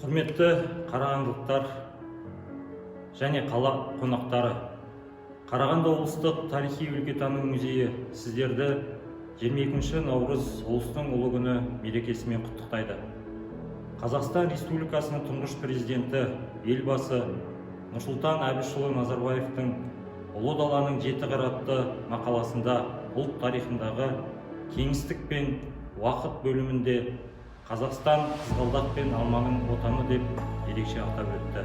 Құрметті қарағандылықтар және қала қонақтары, Қарағанды облыстық тарихи-өлкетану музейі сіздерді 22 наурыз ұлыстың ұлы күні мерекесімен құттықтайды. Қазақстан Республикасының тұңғыш президенті елбасы Нұрсұлтан Әбішұлы Назарбаевтың ұлы даланың жеті қыры атты мақаласында ұлт тарихындағы кеңістік пен уақыт бөлімінде Қазақстан қызғалдақ пен алманың отаны деп ерекше атап өтті.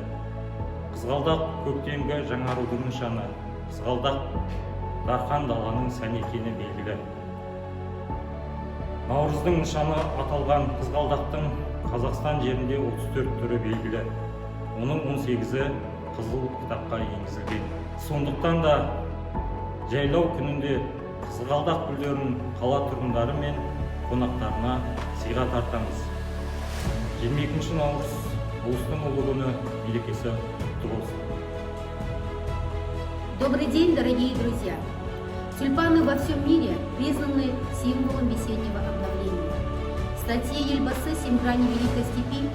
Қызғалдақ көктемгі жаңарудың нышаны, қызғалдақ дархан даланың сәні екені белгілі. Наурыздың нышаны аталған қызғалдақтың Қазақстан жерінде 34 түрі белгілі. Оның 18-і қызыл кітапқа енгізілген. Сондықтан да жайлау күнінде қызғалдақ гүлдерін қала тұрғындары мен қонақтарына сыйға тартамыз. 22 наурыз ұлыстың ұлы күні мерекесі құтты болсын. Добрый день, дорогие друзья! Тюльпаны во всем мире признаны символом весеннего обновления. В статье Елбасы «Семь граней Великой степи»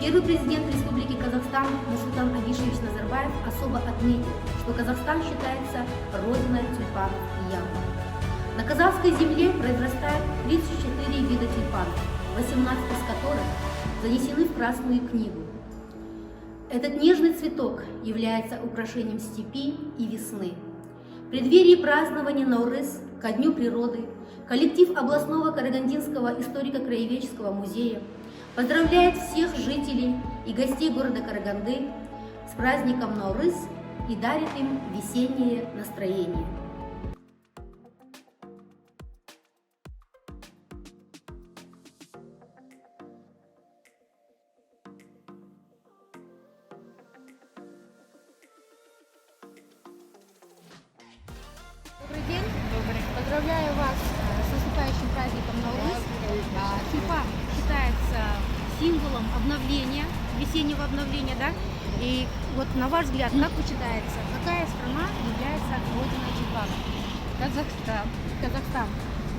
первый президент Республики Казахстан Нурсултан Абишевич Назарбаев особо отметил, что Казахстан считается родиной тюльпанов и яблок. На казахской земле произрастает 34 вида тюльпанов, 18 из которых занесены в Красную книгу. Этот нежный цветок является украшением степи и весны. В преддверии празднования Наурыз ко Дню природы коллектив областного Карагандинского историко-краеведческого музея поздравляет всех жителей и гостей города Караганды с праздником Наурыз и дарит им весеннее настроение. Добрый день. Поздравляю вас с наступающим праздником Наурыз. Тюльпан считается символом обновления, весеннего обновления, да? И вот на ваш взгляд, как почитается, какая страна является родиной тюльпана? Казахстан.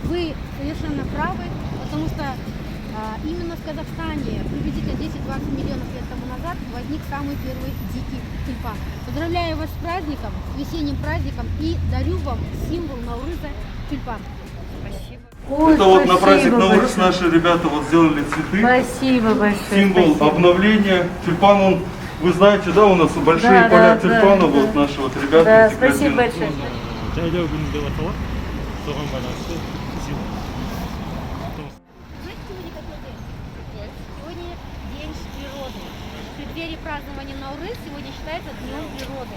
Вы совершенно правы, потому что именно в Казахстане приблизительно 10-20 миллионов лет тому назад возник самый первый дикий тюльпан. Поздравляю вас с праздником, с весенним праздником и дарю вам символ Наурыза тюльпан. Спасибо. Ой, это вот на праздник Наурыз наши ребята вот сделали цветы. Спасибо большое. Символ обновления. Тюльпан, он, вы знаете, да, у нас большие поля тюльпана, вот наши вот ребята. Да, спасибо большое. Сегодня день природы. В преддверии празднования Наурыз сегодня считается Днем природы.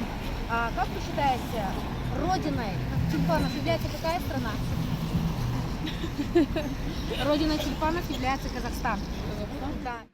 А как вы считаете, родиной тюльпанов является какая страна? Родиной тюльпанов является Казахстан. Да.